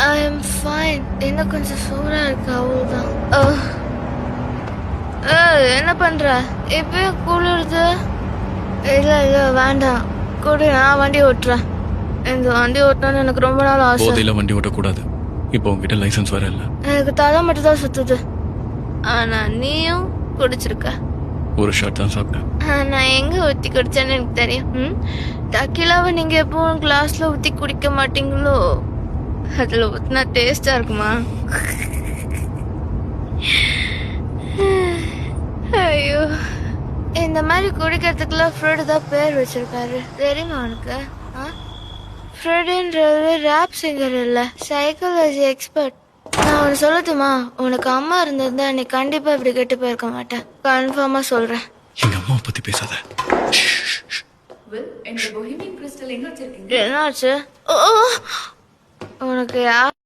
I am fine. என்ன கொஞ்சம் சூடா இருக்கு அவ்வளவுதான். என்ன பண்ற? இப்பயே குளிருது. இல்ல இல்ல வேண்டாம், கூட நான் வண்டி ஓட்டுறேன். இந்த வண்டி ஓட்டணும்னு எனக்கு ரொம்ப நாள் ஆசை. போதையில வண்டி ஓட்டக்கூடாது. இப்போ உங்ககிட்ட லைசன்ஸ் வேற இல்ல. எனக்கு தலை மட்டும் தான் சுத்துது. ஆனா நீயும் குடிச்சிருக்க. ஒரு ஷாட் தான் சாப்பிட்டேன். நான் எங்க ஊத்தி குடிச்சேன்னு எனக்கு தெரியும். டக்கிலாவை நீங்க எப்பவும் கிளாஸ்ல ஊத்தி குடிக்க மாட்டீங்களோ? அதுல ஊத்தினா டேஸ்டா இருக்குமா? ஐயோ, இந்த மாதிரி குடிக்கிறதுக்குலாம் ஃப்ரெட் தான் பேர் வச்சிருக்காரு. தெரியுமா உனக்கு? ஃப்ரெடுன்றது ரேப் சிங்கர் இல்ல, சைக்காலஜி எக்ஸ்பர்ட். நான் ஒன்று சொல்லட்டுமா? உனக்கு அம்மா இருந்திருந்தா நீ கண்டிப்பா இப்படி கெட்டு போயிருக்க மாட்டேன். கன்ஃபார்மா சொல்றேன். எங்க அம்மா பத்தி பேசாத. என்னாச்சு? உனக்கு யார்